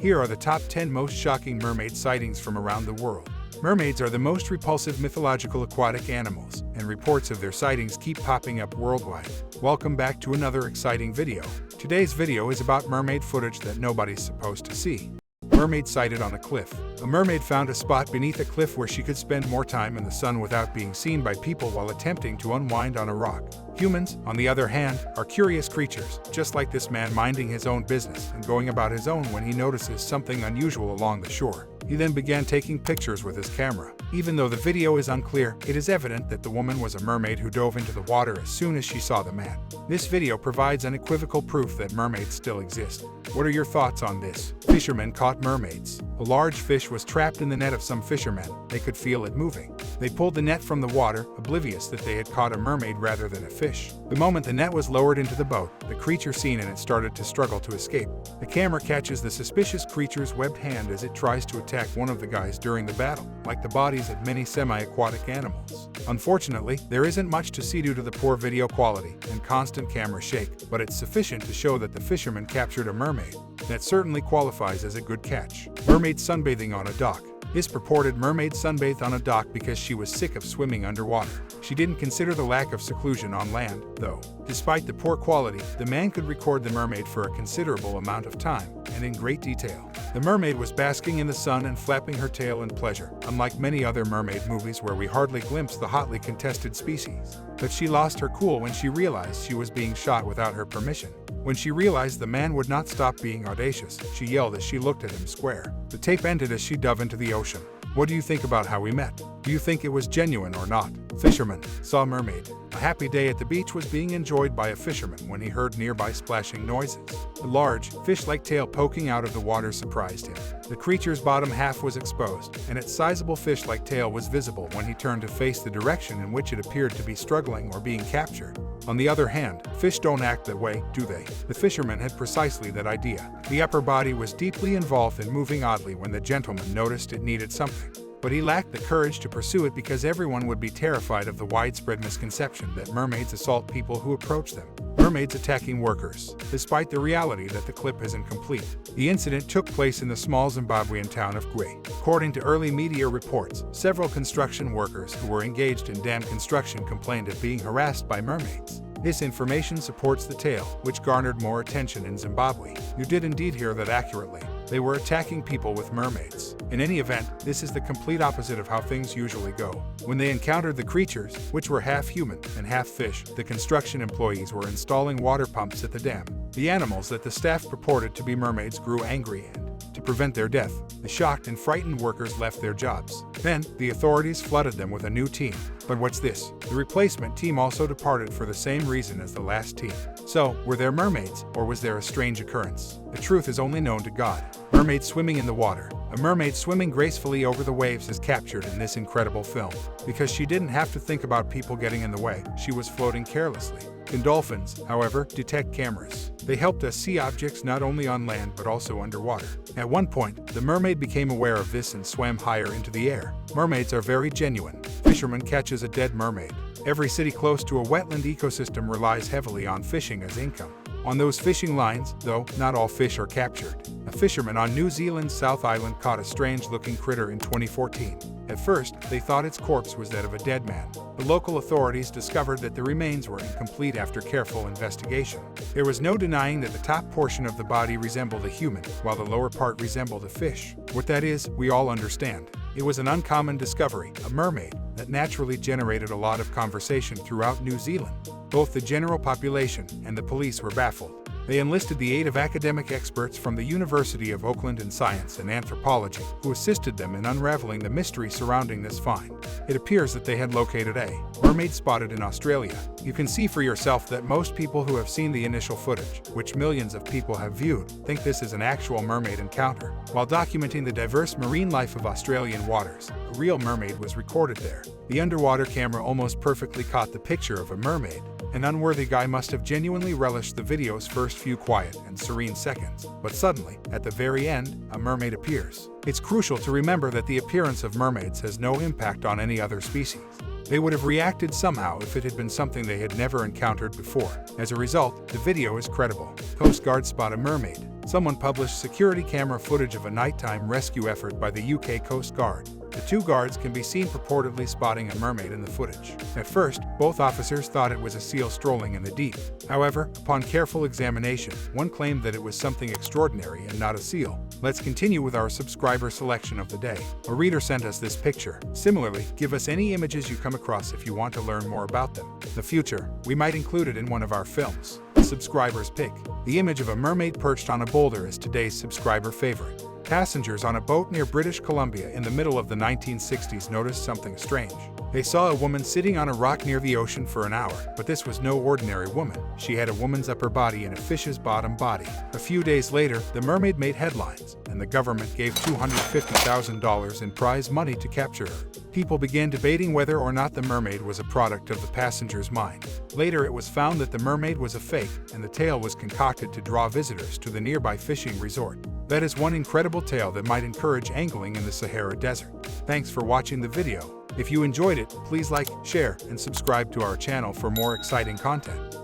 Here are the top 10 most shocking mermaid sightings from around the world. Mermaids are the most repulsive mythological aquatic animals, and reports of their sightings keep popping up worldwide. Welcome back to another exciting video. Today's video is about mermaid footage that nobody's supposed to see. Mermaid sighted on a cliff. A mermaid found a spot beneath a cliff where she could spend more time in the sun without being seen by people while attempting to unwind on a rock. Humans, on the other hand, are curious creatures, just like this man minding his own business and going about his own when he notices something unusual along the shore. He then began taking pictures with his camera. Even though the video is unclear, it is evident that the woman was a mermaid who dove into the water as soon as she saw the man. This video provides unequivocal proof that mermaids still exist. What are your thoughts on this? Fishermen caught mermaids. A large fish was trapped in the net of some fishermen. They could feel it moving. They pulled the net from the water, oblivious that they had caught a mermaid rather than a fish. The moment the net was lowered into the boat, the creature seen in it started to struggle to escape. The camera catches the suspicious creature's webbed hand as it tries to attack one of the guys during the battle, like the bodies of many semi-aquatic animals. Unfortunately, there isn't much to see due to the poor video quality and constant camera shake, but it's sufficient to show that the fisherman captured a mermaid. That certainly qualifies as a good catch. Mermaid sunbathing on a dock. This purported mermaid sunbathed on a dock because she was sick of swimming underwater. She didn't consider the lack of seclusion on land, though. Despite the poor quality, the man could record the mermaid for a considerable amount of time, and in great detail. The mermaid was basking in the sun and flapping her tail in pleasure, unlike many other mermaid movies where we hardly glimpse the hotly contested species. But she lost her cool when she realized she was being shot without her permission. When she realized the man would not stop being audacious, she yelled as she looked at him square. The tape ended as she dove into the ocean. What do you think about how we met? Do you think it was genuine or not? Fisherman saw mermaid. A happy day at the beach was being enjoyed by a fisherman when he heard nearby splashing noises. A large, fish-like tail poking out of the water surprised him. The creature's bottom half was exposed, and its sizable fish-like tail was visible when he turned to face the direction in which it appeared to be struggling or being captured. On the other hand, fish don't act that way, do they? The fisherman had precisely that idea. The upper body was deeply involved in moving oddly when the gentleman noticed it needed something. But he lacked the courage to pursue it because everyone would be terrified of the widespread misconception that mermaids assault people who approach them. Mermaids attacking workers. Despite the reality that the clip is incomplete, the incident took place in the small Zimbabwean town of Gwe. According to early media reports, several construction workers who were engaged in dam construction complained of being harassed by mermaids. This information supports the tale, which garnered more attention in Zimbabwe. You did indeed hear that accurately. They were attacking people with mermaids. In any event, this is the complete opposite of how things usually go. When they encountered the creatures, which were half human and half fish, the construction employees were installing water pumps at the dam. The animals that the staff purported to be mermaids grew angry and, to prevent their death, the shocked and frightened workers left their jobs. Then, the authorities flooded them with a new team. But what's this? The replacement team also departed for the same reason as the last team. So, were there mermaids, or was there a strange occurrence? The truth is only known to God. Mermaid swimming in the water. A mermaid swimming gracefully over the waves is captured in this incredible film. Because she didn't have to think about people getting in the way, she was floating carelessly. Dolphins, however, detect cameras. They helped us see objects not only on land but also underwater. At one point, the mermaid became aware of this and swam higher into the air. Mermaids are very genuine. Fisherman catches a dead mermaid. Every city close to a wetland ecosystem relies heavily on fishing as income. On those fishing lines, though, not all fish are captured. A fisherman on New Zealand's South Island caught a strange-looking critter in 2014. At first, they thought its corpse was that of a dead man. The local authorities discovered that the remains were incomplete after careful investigation. There was no denying that the top portion of the body resembled a human, while the lower part resembled a fish. What that is, we all understand. It was an uncommon discovery, a mermaid, that naturally generated a lot of conversation throughout New Zealand. Both the general population and the police were baffled. They enlisted the aid of academic experts from the University of Auckland in science and anthropology, who assisted them in unraveling the mystery surrounding this find. It appears that they had located a mermaid spotted in Australia. You can see for yourself that most people who have seen the initial footage, which millions of people have viewed, think this is an actual mermaid encounter. While documenting the diverse marine life of Australian waters, a real mermaid was recorded there. The underwater camera almost perfectly caught the picture of a mermaid. An unworthy guy must have genuinely relished the video's first few quiet and serene seconds. But suddenly, at the very end, a mermaid appears. It's crucial to remember that the appearance of mermaids has no impact on any other species. They would have reacted somehow if it had been something they had never encountered before. As a result, the video is credible. Coast Guard spot a mermaid. Someone published security camera footage of a nighttime rescue effort by the UK Coast Guard. The two guards can be seen purportedly spotting a mermaid in the footage. At first, both officers thought it was a seal strolling in the deep. However, upon careful examination, one claimed that it was something extraordinary and not a seal. Let's continue with our subscriber selection of the day. A reader sent us this picture. Similarly, give us any images you come across if you want to learn more about them. In the future, we might include it in one of our films. Subscriber's pick. The image of a mermaid perched on a boulder is today's subscriber favorite. Passengers on a boat near British Columbia in the middle of the 1960s noticed something strange. They saw a woman sitting on a rock near the ocean for an hour, but this was no ordinary woman. She had a woman's upper body and a fish's bottom body. A few days later, the mermaid made headlines, and the government gave $250,000 in prize money to capture her. People began debating whether or not the mermaid was a product of the passenger's mind. Later, it was found that the mermaid was a fake, and the tale was concocted to draw visitors to the nearby fishing resort. That is one incredible tale that might encourage angling in the Sahara Desert. Thanks for watching the video. If you enjoyed it, please like, share, and subscribe to our channel for more exciting content.